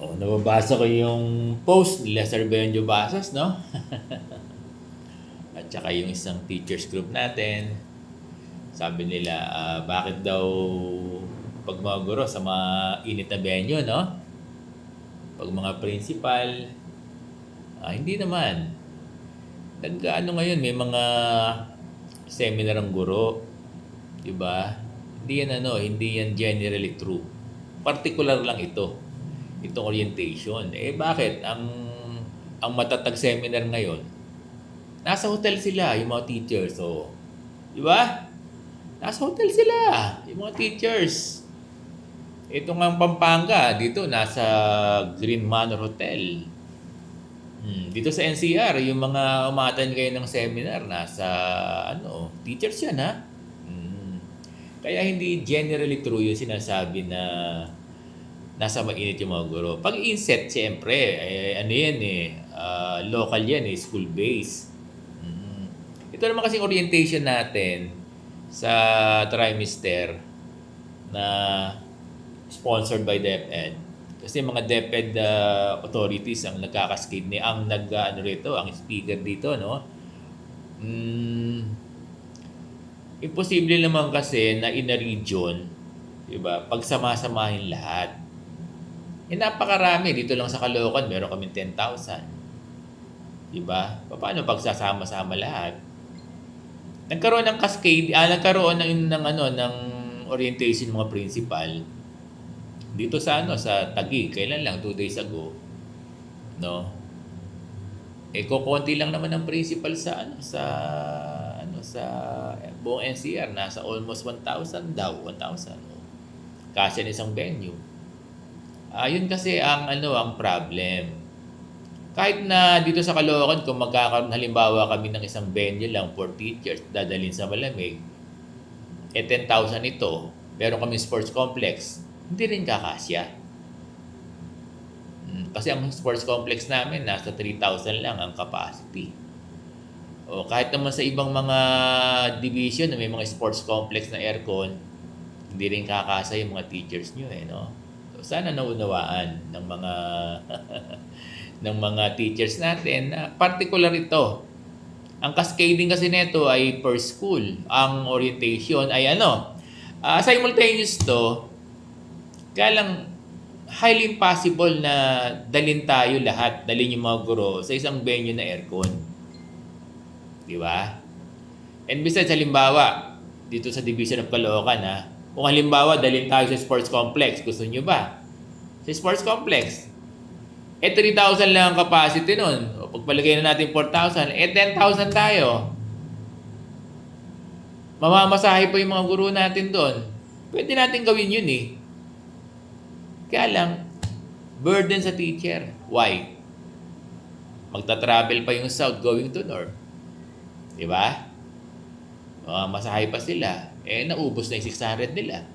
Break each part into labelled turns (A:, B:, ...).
A: Oh, nababasa ko yung post ni Lester Benjo Basas, no? At saka yung isang teachers group natin. Sabi nila, bakit daw pag mga guro sa mga init na venue, no? Pag mga principal, hindi naman. Nag-ano ngayon, may mga seminar ang guro, 'di ba? Hindi yan generally true. Particular lang ito. Itong orientation. Eh bakit ang matatag seminar ngayon? Nasa hotel sila, yung mga teachers. So, 'di ba? Nasa hotel sila, yung mga teachers. Ito nga Pampanga, dito nasa Green Manor Hotel. Dito sa NCR, yung mga umatan kayo ng seminar, nasa teachers yan ha. Hmm. Kaya hindi generally true yung sinasabi na nasa mainit yung mga guro. Pag inset, siyempre, local yan school-based. Ito naman kasing orientation natin sa trimester na sponsored by DepEd. Kasi mga DepEd authorities ang nagkakaskade ang ang speaker dito, no? Imposible naman kasi na in a region, 'di ba? Pagsama-samahin lahat. Napakarami dito lang sa Caloocan, meron kaming 10,000. 'Di ba? Paano pagsasama-sama lahat? Nagkaroon ng cascade, nagkaroon ng orientation mga principal dito sa Taguig, kailan lang 2 days ago, no? Kokonti lang naman ang principal sa buong NCR, nasa almost 1,000 daw, 1,000. Kasya ng isang venue. Yun kasi ang problem. Kahit na dito sa Caloocan, kung magkakaroon halimbawa kami ng isang venue lang for teachers, dadalhin sa malamig, 10,000 ito, meron kami sports complex, hindi rin kakasya. Kasi ang sports complex namin, nasa 3,000 lang ang capacity. O kahit naman sa ibang mga division na may mga sports complex na aircon, hindi rin kakasya yung mga teachers nyo no? So, sana naunawaan ng mga ng mga teachers natin na particular ito. Ang cascading kasi nito ay per school. Ang orientation ay simultaneous to, kaya lang highly impossible na dalhin tayo lahat, dalhin yung mga guro sa isang venue na aircon. Di ba? And besides, halimbawa, dito sa Division of Caloocan, kung halimbawa dalhin tayo sa sports complex, gusto nyo ba? Sa sports complex, 3,000 lang ang capacity nun. O pagpalagay na natin 4,000, 10,000 tayo. Mamamasahe pa yung mga guro natin doon. Pwede natin gawin yun Kaya lang, burden sa teacher. Why? Magta-travel pa yung south going to north. Di ba? Mamamasahe pa sila. Naubos na yung 600 nila.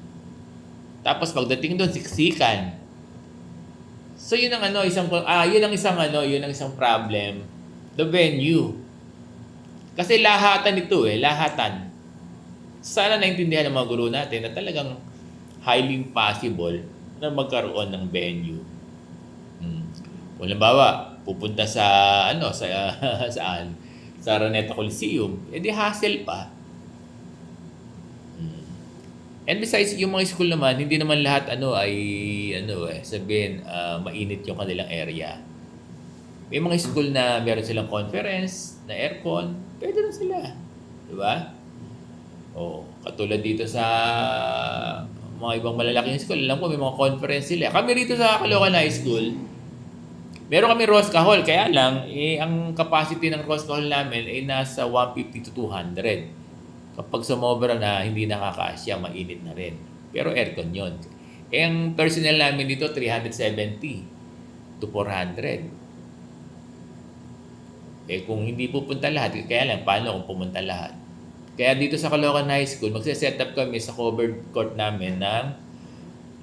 A: Tapos pagdating doon, siksikan. So yun ang isang problem, the venue. Kasi lahatan ito lahatan. Sana naintindihan ng mga guro natin na talagang highly impossible na magkaroon ng venue. Kung halimbawa, pupunta sa saan? Sa Araneta Coliseum, di hassle pa. And besides, yung mga school naman, hindi naman lahat sabihin, mainit yung kanilang area. May mga school na meron silang conference, na aircon, pwede na sila. Di ba? Katulad dito sa mga ibang malalaking school, alam ko may mga conference sila. Kami rito sa Caloocan High School, meron kami Rosca Hall, kaya lang, ang capacity ng Rosca Hall namin ay nasa 150 to 200. Kapag sumobra na, hindi nakakasya, mainit na rin. Pero aircon yun. Ang personnel namin dito, 370 to 400. Kung hindi pupunta lahat, kaya lang, paano kung pumunta lahat? Kaya dito sa Caloocan High School, magse-set up kami sa covered court namin ng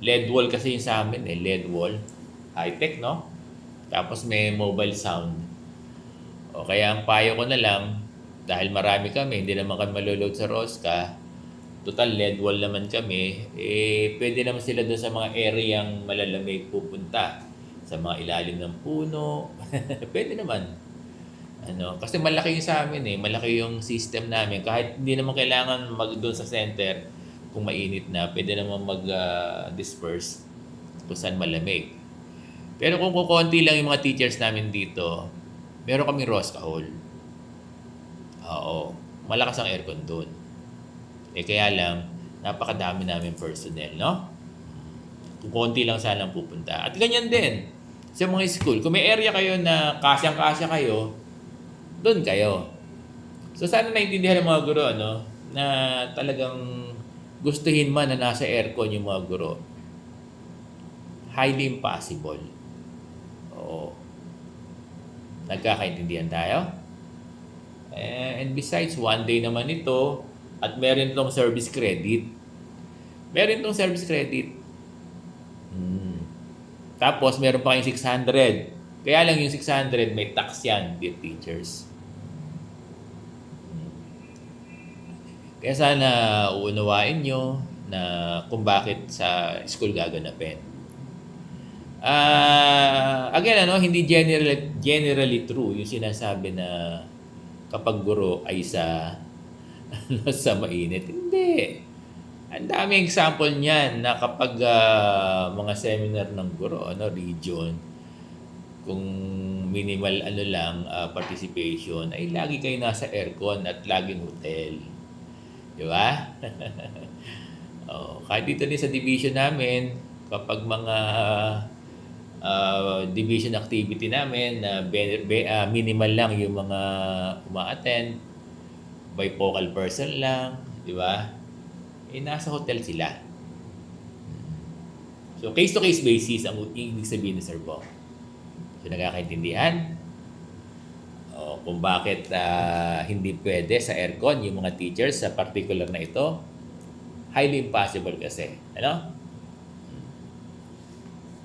A: LED wall kasi yung sa amin, LED wall. High-tech, no? Tapos may mobile sound. Kaya ang payo ko na lang, dahil marami kami, hindi naman kami maloload sa Rosca, total LED wall naman kami, pwede naman sila doon sa mga areang malalamig pupunta. sa mga ilalim ng puno. Pwede naman. Kasi malaki yung sa amin malaki yung system namin. Kahit hindi naman kailangan doon sa center kung mainit na, pwede naman disperse kung saan malamig. Pero kung kukonti lang yung mga teachers namin dito, meron kaming Rosca Hall. Oo, malakas ang aircon doon. Kaya lang, napakadami namin personnel, no? Kung konti lang sanang pupunta. At ganyan din sa mga school. Kung may area kayo na kasyang-kasya kayo, doon kayo. So sana naintindihan ng mga guro, na talagang gustuhin man na nasa aircon yung mga guro. Highly impossible. Oo. Nagkakaintindihan tayo? And besides, one day naman ito, at meron itong service credit. Meron itong service credit. Tapos, meron pa kayong 600. Kaya lang yung 600, may tax yan, dear teachers. Kaya sana uunawain nyo na kung bakit sa school gaganapin. Again, hindi generally true yung sinasabi na kapag guro ay sa mainit. Hindi. Ang daming example niyan na kapag mga seminar ng guro, region, kung minimal participation, ay lagi kayo nasa aircon at laging hotel. Di ba? Kahit dito din sa division namin, kapag mga division activity namin na minimal lang yung mga uma-attend, bifocal person lang, di ba? Nasa hotel sila. So, case-to-case basis ang ibig sabihin ni Sir Bong. So, nagkakaintindihan? Kung bakit hindi pwede sa aircon yung mga teachers sa particular na ito, highly impossible kasi.